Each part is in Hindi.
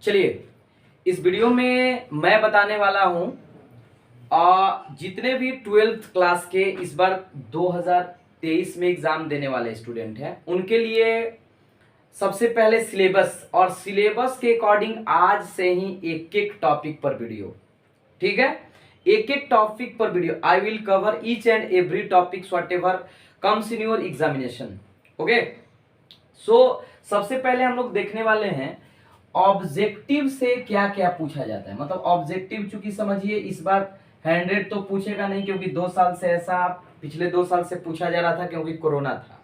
चलिए, इस वीडियो में मैं बताने वाला हूं जितने भी 12th क्लास के इस बार 2023 में एग्जाम देने वाले स्टूडेंट हैं उनके लिए सबसे पहले सिलेबस और सिलेबस के अकॉर्डिंग आज से ही एक एक टॉपिक पर वीडियो, ठीक है। एक एक टॉपिक पर video I will cover each and every topic whatever comes in your examination. Okay, so सबसे पहले हम लोग देखने वाले हैं ऑब्जेक्टिव से क्या क्या पूछा जाता है। मतलब ऑब्जेक्टिव, चूंकि समझिए इस बार 100 तो पूछेगा नहीं, क्योंकि 2 साल से ऐसा पिछले 2 साल से पूछा जा रहा था क्योंकि कोरोना था।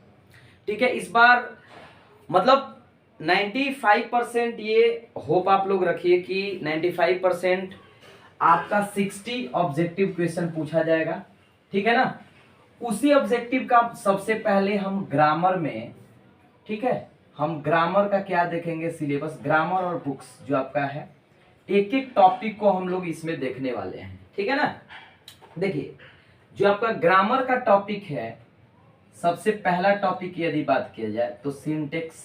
ठीक है, इस बार मतलब 95% ये होप आप लोग रखिए कि 95% आपका 60 ऑब्जेक्टिव क्वेश्चन पूछा जाएगा। ठीक है ना। उसी ऑब्जेक्टिव का सबसे पहले हम ग्रामर में, ठीक है, हम ग्रामर का क्या देखेंगे, सिलेबस, ग्रामर और बुक्स जो आपका है, एक एक टॉपिक को हम लोग इसमें देखने वाले हैं। ठीक है ना। देखिए, जो आपका ग्रामर का टॉपिक है, सबसे पहला टॉपिक यदि बात किया जाए तो सिंटेक्स।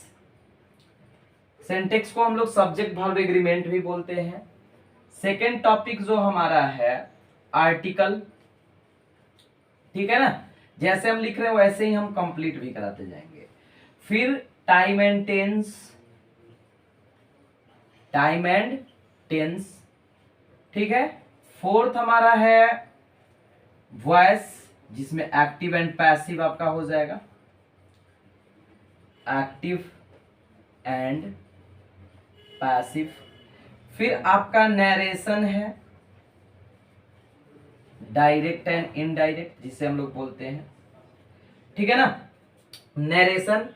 सिंटेक्स को हम लोग सब्जेक्ट वर्ब एग्रीमेंट भी बोलते हैं। सेकेंड टॉपिक जो हमारा है आर्टिकल। ठीक है ना, जैसे हम लिख रहे हैं वैसे ही हम कंप्लीट भी कराते जाएंगे। फिर time and tense, time and tense, ठीक है। फोर्थ हमारा है वॉइस, जिसमें एक्टिव एंड पैसिव आपका हो जाएगा, एक्टिव एंड पैसिव। फिर आपका नरेशन है, डायरेक्ट एंड इनडायरेक्ट, जिसे हम लोग बोलते हैं। ठीक है ना, नरेशन।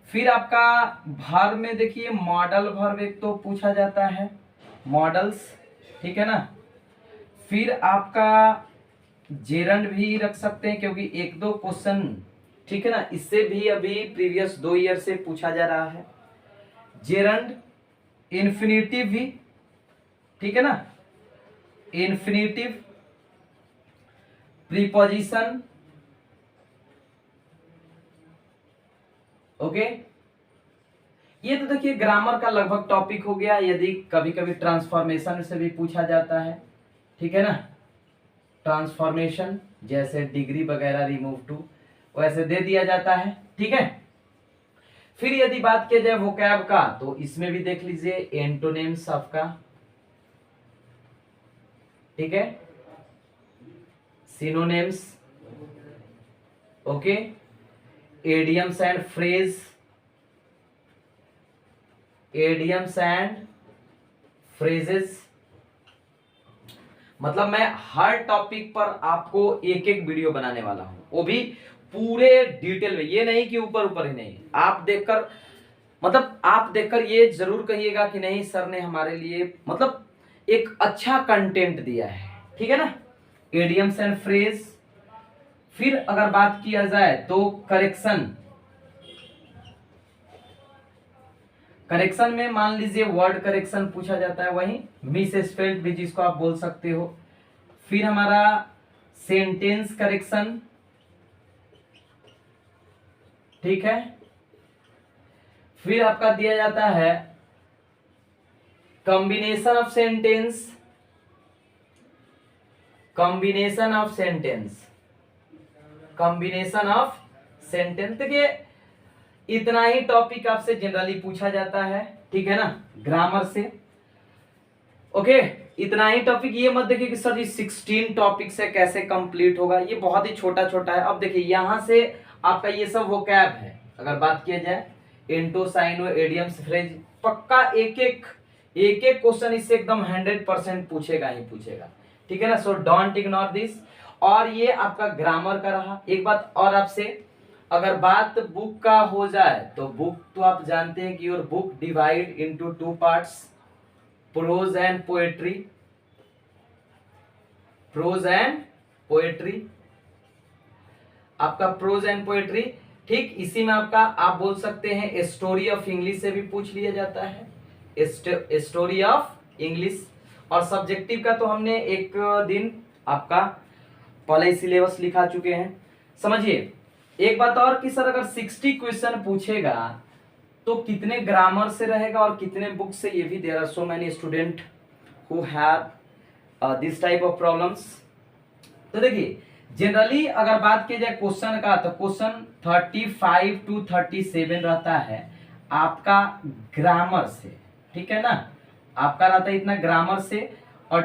फिर आपका वर्ब में देखिए मॉडल वर्ब एक तो पूछा जाता है, मॉडल्स। ठीक है ना। फिर आपका जेरंड भी रख सकते हैं, क्योंकि एक दो क्वेश्चन, ठीक है ना, इससे भी अभी प्रीवियस 2 ईयर से पूछा जा रहा है। जेरंड, इन्फिनिटिव भी, ठीक है ना, इन्फिनिटिव, प्रीपोजिशन। ओके, ये तो देखिए ग्रामर का लगभग टॉपिक हो गया। यदि कभी कभी ट्रांसफॉर्मेशन से भी पूछा जाता है, ठीक है ना, ट्रांसफॉर्मेशन जैसे डिग्री वगैरह रिमूव टू, वैसे दे दिया जाता है। ठीक है। फिर यदि बात किया जाए वोकैब का, तो इसमें भी देख लीजिए एंटोनिम्स आपका, ठीक है, synonyms, okay, idioms and phrase, idioms and phrases. मतलब मैं हर टॉपिक पर आपको एक एक वीडियो बनाने वाला हूं, वो भी पूरे डिटेल में। ये नहीं कि ऊपर ऊपर ही नहीं, आप देखकर, मतलब आप देखकर ये जरूर कहिएगा कि नहीं सर ने हमारे लिए मतलब एक अच्छा कंटेंट दिया है। ठीक है ना। Idioms and phrase. फिर अगर बात किया जाए तो करेक्शन। करेक्शन में मान लीजिए वर्ड करेक्शन पूछा जाता है, वही मिस स्पेल्ड भी जिसको आप बोल सकते हो। फिर हमारा सेंटेंस करेक्शन, ठीक है। फिर आपका दिया जाता है combination of sentence, combination of sentence, combination of sentence. देखिए इतना ही टॉपिक आपसे जनरली पूछा जाता है, ठीक है ना, ग्रामर से। ओके, इतना ही टॉपिक। ये मत देखिए कि सर जी 16 टॉपिक से कैसे कंप्लीट होगा, ये बहुत ही छोटा छोटा है। अब देखिए यहां से आपका ये सब वोकैब है। अगर बात किया जाए इंटो, साइनो, एडियम्स, फ्रेज, पक्का एक एक क्वेश्चन इससे एकदम 100% पूछेगा ही पूछेगा। ठीक है ना। So don't ignore this. और ये आपका ग्रामर का रहा। एक बात और आपसे, अगर बात बुक का हो जाए तो बुक तो आप जानते हैं कि your book divide into 2 parts, prose and poetry, prose and poetry, आपका प्रोज एंड पोएट्री। ठीक, इसी में आपका आप बोल सकते हैं स्टोरी ऑफ इंग्लिश से भी पूछ लिया जाता है, स्टोरी ऑफ इंग्लिश। और सब्जेक्टिव का तो हमने एक दिन आपका पहले सिलेबस लिखा चुके हैं। समझिए एक बात और कि सर अगर 60 क्वेश्चन पूछेगा तो कितने ग्रामर से रहेगा और कितने बुक से, ये भी there are so many student who have this type of problems. तो देखिए जनरली अगर बात की जाए क्वेश्चन का, तो क्वेश्चन 35 to 37 रहता है आपका ग्रामर से, ठीक है ना, आपका रहता है इतना ग्रामर से, और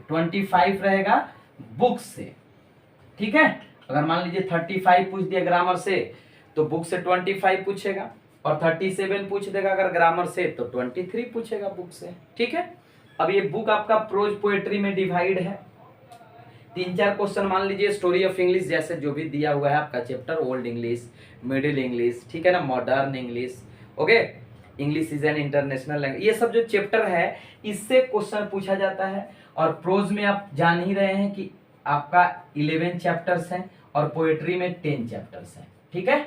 25 रहेगा बुक से, ठीक है। अगर मान लीजिए 35 पूछ दिया ग्रामर से तो बुक से 25 पूछेगा, और 37 पूछ देगा अगर ग्रामर से तो 23 पूछेगा बुक से, ठीक है। अब ये बुक आपका प्रोज पोएट्री में डिवाइड है। 3-4 क्वेश्चन मान लीजिए स्टोरी ऑफ इंग्लिश जैसे जो भी दिया हुआ है आपका chapter, old English, middle English, ठीक है ना, modern English, okay, English is an international language, ये सब जो चैप्टर है इससे क्वेश्चन पूछा जाता है। और प्रोज में आप जान ही रहे हैं कि आपका 11 चैप्टर्स हैं और पोएट्री में 10 चैप्टर्स हैं, ठीक है,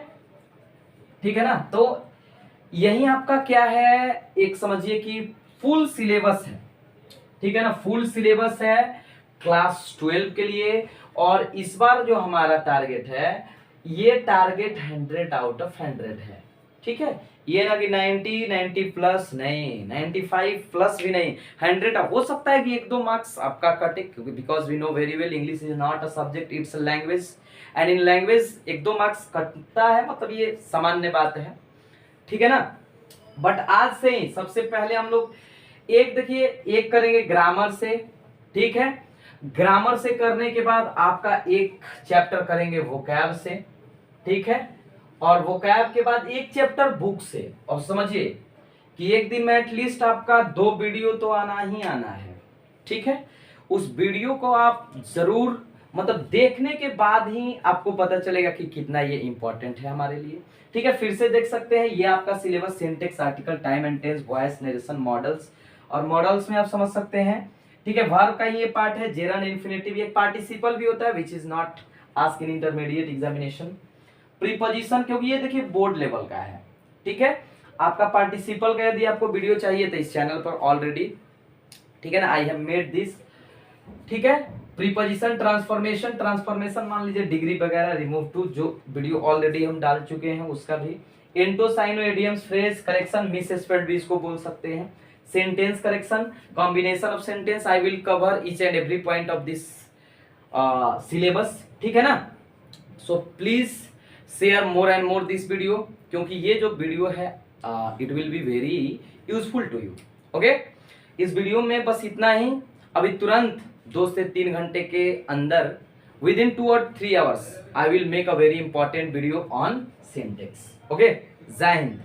ठीक है ना। तो यही आपका क्या है, एक समझिए कि फुल सिलेबस है, ठीक है ना, फुल सिलेबस है क्लास 12 के लिए। और इस बार जो हमारा टारगेट है ये टारगेट 100 आउट ऑफ 100 है, ठीक है। ये ना कि 90 प्लस नहीं, 95 प्लस भी नहीं, 100 हो सकता है कि 1-2 मार्क्स आपका कटे, क्योंकि because we know very well English is not a subject, it's a language, and in language 1-2 marks कटता है, मतलब ये सामान्य बात है, ठीक है ना। बट आज से ही सबसे पहले हम लोग देखिए एक करेंगे ग्रामर से, ठीक है। ग्रामर से करने के बाद आपका एक चैप्टर करेंगे वोकैब से, ठीक है, और वोकैब के बाद एक चैप्टर बुक से। और समझिए कि एक दिन में एटलीस्ट आपका 2 वीडियो तो आना ही आना है, ठीक है। उस वीडियो को आप जरूर मतलब देखने के बाद ही आपको पता चलेगा कि कितना ये इंपॉर्टेंट है हमारे लिए, ठीक है। फिर से देख सकते हैं ये आपका syllabus, syntax, article, time and tense, voice, narration, modals, और मॉडल्स में आप समझ सकते हैं, ठीक है। वर्ब का ये पार्ट है, जेरन इन्फिनेटिव, एक पार्टिसिपल भी होता है which is not asked in intermediate examination. Preposition, क्योंकि ये देखिए बोर्ड लेवल का है, ठीक है। आपका पार्टिसिपल का यदि आपको वीडियो चाहिए तो इस चैनल पर ऑलरेडी, ठीक है ना, आई हैव मेड दिस, ठीक है। प्रीपोजिशन, ट्रांसफॉर्मेशन मान लीजिए डिग्री वगैरह, रिमूव टू, जो वीडियो ऑलरेडी हम डाल चुके हैं उसका भी। Anto syno idioms, phrase correction, misspelled भी इसको बोल सकते हैं। Sentence correction, combination of sentence, I will cover each and every point of this syllabus, ठीक है ना। So please share more and more this video, क्योंकि ये जो वीडियो है it will be very useful to you, okay. इस वीडियो में बस इतना ही। अभी तुरंत 2 से 3 घंटे के अंदर, within 2 or 3 hours, I will make a very important video on syntax, okay. जय हिंद।